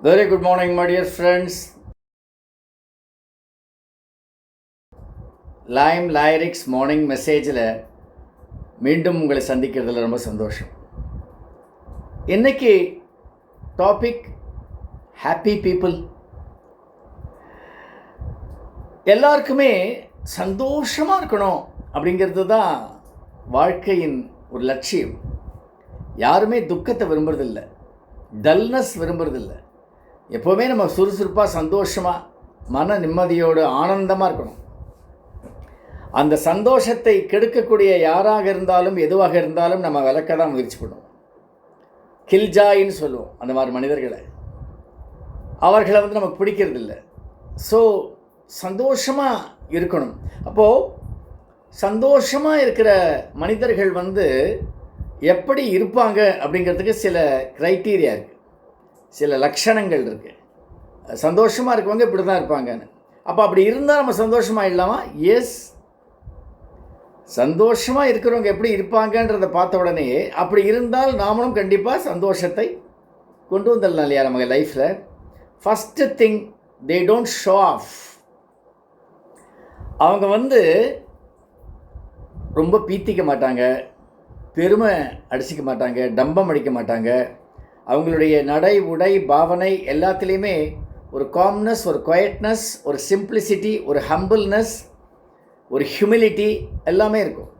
Very good morning, my dear friends. Lime Lyrics morning மெசேஜில் மீண்டும் உங்களை சந்திக்கிறதுல ரொம்ப சந்தோஷம். இன்னைக்கு டாபிக் ஹாப்பி பீப்புள். எல்லாருக்குமே சந்தோஷமாக இருக்கணும் அப்படிங்கிறது தான் வாழ்க்கையின் ஒரு லட்சியம். யாருமே துக்கத்தை விரும்புறதில்ல, டல்னஸ் விரும்புறதில்லை. எப்போவுமே நம்ம சுறுசுறுப்பாக சந்தோஷமாக மன நிம்மதியோடு ஆனந்தமாக இருக்கணும். அந்த சந்தோஷத்தை கெடுக்கக்கூடிய யாராக இருந்தாலும் எதுவாக இருந்தாலும் நம்ம விளக்க தான் முயற்சி பண்ணுவோம். கில்ஜாயின்னு சொல்லுவோம் அந்த மாதிரி மனிதர்களை. அவர்களை நமக்கு பிடிக்கிறதில்ல. ஸோ சந்தோஷமாக இருக்கணும். அப்போது சந்தோஷமாக இருக்கிற மனிதர்கள் எப்படி இருப்பாங்க அப்படிங்கிறதுக்கு சில க்ரைட்டீரியா இருக்குது, சில லட்சணங்கள் இருக்குது. சந்தோஷமாக இருக்கவங்க இப்படி தான் இருப்பாங்கன்னு. அப்போ அப்படி இருந்தால் நம்ம சந்தோஷமாக இல்லாமா? எஸ், சந்தோஷமாக இருக்கிறவங்க எப்படி இருப்பாங்கன்றதை பார்த்த உடனே அப்படி இருந்தால் நாமளும் கண்டிப்பாக சந்தோஷத்தை கொண்டு வந்துடலாம் இல்லையா நம்ம லைஃப்பில். First thing, they don't show off. அவங்க ரொம்ப பீத்திக்க மாட்டாங்க, பெருமை அடிச்சிக்க மாட்டாங்க, டம்பம் அடிக்க மாட்டாங்க. அவங்களுடைய நடை உடை பாவனை எல்லாத்துலேயுமே ஒரு காம்னஸ், ஒரு குவைட்னஸ், ஒரு சிம்பிளிசிட்டி, ஒரு ஹம்பிள்னஸ், ஒரு ஹியூமிலிட்டி எல்லாமே இருக்கும்.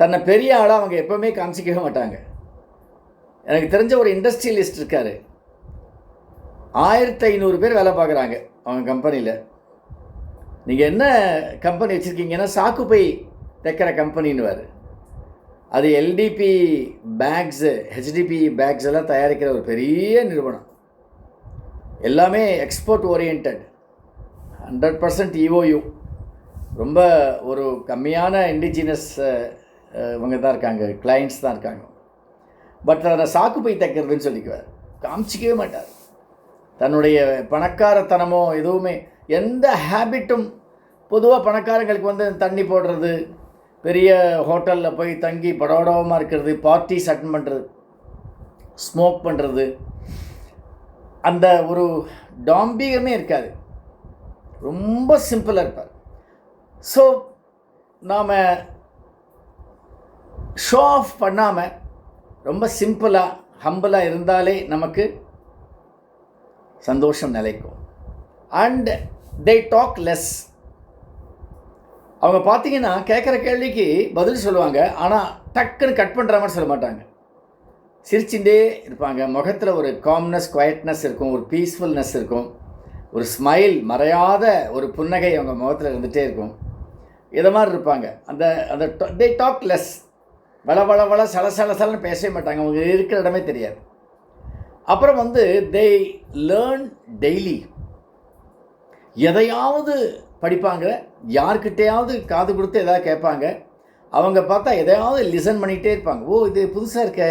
தன்னை பெரிய ஆளாக அவங்க எப்போவுமே காமிச்சிக்கவே மாட்டாங்க. எனக்கு தெரிஞ்ச ஒரு இண்டஸ்ட்ரியலிஸ்ட் இருக்கார். 1500 பேர் வேலை பார்க்குறாங்க அவங்க கம்பெனியில். நீங்கள் என்ன கம்பெனி வச்சுருக்கீங்கன்னா சாக்குப்பை தைக்கிற கம்பெனின்னுவார். அது எல்டிபி பேக்ஸு, ஹெச்டிபி பேக்ஸ் எல்லாம் தயாரிக்கிற ஒரு பெரிய நிறுவனம். எல்லாமே எக்ஸ்போர்ட் ஓரியன்ட், 100% EOU. ரொம்ப ஒரு கம்மியான இண்டிஜினஸ் இவங்க தான் இருக்காங்க, கிளைண்ட்ஸ் தான் இருக்காங்க. பட் அதை சாக்கு பை தைக்கிறதுன்னு சொல்லிக்குவார், காமிச்சிக்கவே மாட்டார். தன்னுடைய பணக்காரத்தனமோ எதுவுமே, எந்த ஹேபிட்டும். பொதுவாக பணக்காரங்களுக்கு தண்ணி போடுறது, பெரிய ஹோட்டலில் போய் தங்கி படோடமாக இருக்கிறது, பார்ட்டிஸ் அட்டன் பண்ணுறது, ஸ்மோக் பண்ணுறது, அந்த ஒரு டாம்பிகமே இருக்காது. ரொம்ப சிம்பிளாக இருப்பார். ஸோ நாம் ஷோ ஆஃப் பண்ணாமல் ரொம்ப சிம்பிளாக ஹம்பிளாக இருந்தாலே நமக்கு சந்தோஷம் நிலைக்கும். And they talk less. அவங்க பார்த்தீங்கன்னா கேட்குற கேள்விக்கு பதில் சொல்லுவாங்க, ஆனால் டக்குன்னு கட் பண்ணுற மாதிரி சொல்ல மாட்டாங்க. சிரிச்சுட்டே இருப்பாங்க. முகத்தில் ஒரு காம்னஸ், குவைட்னஸ் இருக்கும், ஒரு பீஸ்ஃபுல்னஸ் இருக்கும், ஒரு ஸ்மைல், மறையாத ஒரு புன்னகை அவங்க முகத்தில் இருந்துகிட்டே இருக்கும். இதை மாதிரி இருப்பாங்க. அந்த அந்த தே டாக் லெஸ். வள சலன்னு பேசவே மாட்டாங்க. அவங்க இருக்கிற இடமே தெரியாது. அப்புறம் தே லேர்ன் டெய்லி. எதையாவது படிப்பாங்க, யார்கிட்டையாவது காது கொடுத்து எதாவது கேட்பாங்க. அவங்க பார்த்தா எதையாவது லிசன் பண்ணிகிட்டே இருப்பாங்க. ஓ, இது புதுசாக இருக்க,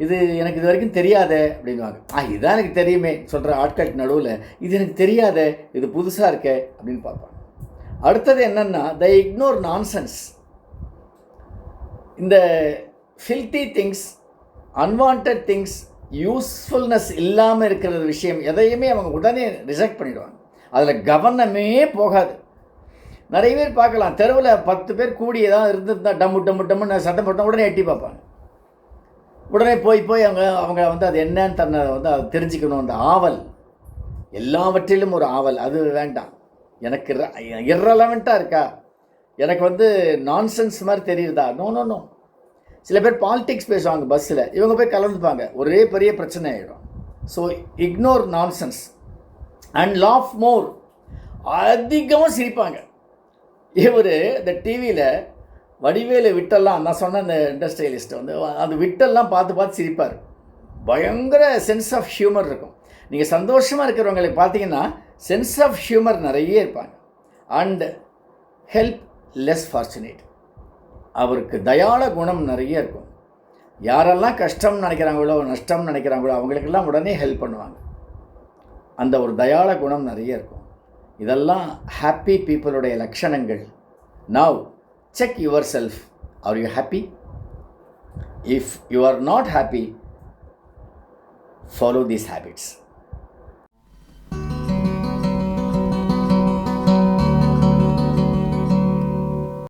இது எனக்கு இது வரைக்கும் தெரியாதே அப்படின்வாங்க. இதுதான் எனக்கு தெரியுமே சொல்கிற ஆட்களுக்கு நடுவில் இது எனக்கு தெரியாதே, இது புதுசாக இருக்க அப்படின்னு பார்ப்பாங்க. அடுத்தது என்னென்னா, they ignore nonsense. இந்த ஃபில்த்தி திங்ஸ், அன்வான்ட் திங்ஸ், யூஸ்ஃபுல்னஸ் இல்லாமல் இருக்கிற விஷயம் எதையுமே அவங்க உடனே ரிஜெக்ட் பண்ணிவிடுவாங்க. அதில் கவனமே போகாது. நிறைய பேர் பார்க்கலாம், தெருவில் 10 பேர் கூடி ஏதாவது இருந்திருந்தால் டம்முன்னு சத்தம் போட்டால் உடனே எட்டி பார்ப்பாங்க. உடனே போய் அவங்க அது என்னன்னு தன்னை அதை தெரிஞ்சுக்கணும். அந்த ஆவல், எல்லாவற்றிலும் ஒரு ஆவல், அது வேண்டாம். எனக்கு இர்ரெலவெண்ட்டாக இருக்கா, எனக்கு நான்சென்ஸ் மாதிரி தெரியுதா? நோ. சில பேர் பாலிடிக்ஸ் பேசுவாங்க பஸ்ஸில், இவங்க போய் கலந்துப்பாங்க, ஒரே பெரிய பிரச்சனை ஆகிடும். So ignore nonsense and laugh more. அதிகமாக சிரிப்பாங்க. இவர் இந்த டிவியில் வடிவேலு விட்டெல்லாம், நான் சொன்ன இந்த இண்டஸ்ட்ரியலிஸ்ட் அந்த விட்டெல்லாம் பார்த்து சிரிப்பார். பயங்கர சென்ஸ் ஆஃப் ஹியூமர் இருக்கும். நீங்கள் சந்தோஷமாக இருக்கிறவங்களுக்கு பார்த்தீங்கன்னா சென்ஸ் ஆஃப் ஹியூமர் நிறைய இருப்பாங்க. And help less fortunate. அவருக்கு தயாள குணம் நிறைய இருக்கும். யாரெல்லாம் கஷ்டம் நினைக்கிறாங்களோ, நஷ்டம் நினைக்கிறாங்களோ அவங்களுக்கெல்லாம் உடனே ஹெல்ப் பண்ணுவாங்க. அந்த ஒரு தயாள குணம் நிறைய இருக்கும். இதெல்லாம் ஹாப்பி பீப்புளுடைய லட்சணங்கள். Now check yourself. Are you happy? If you are not happy, follow these habits.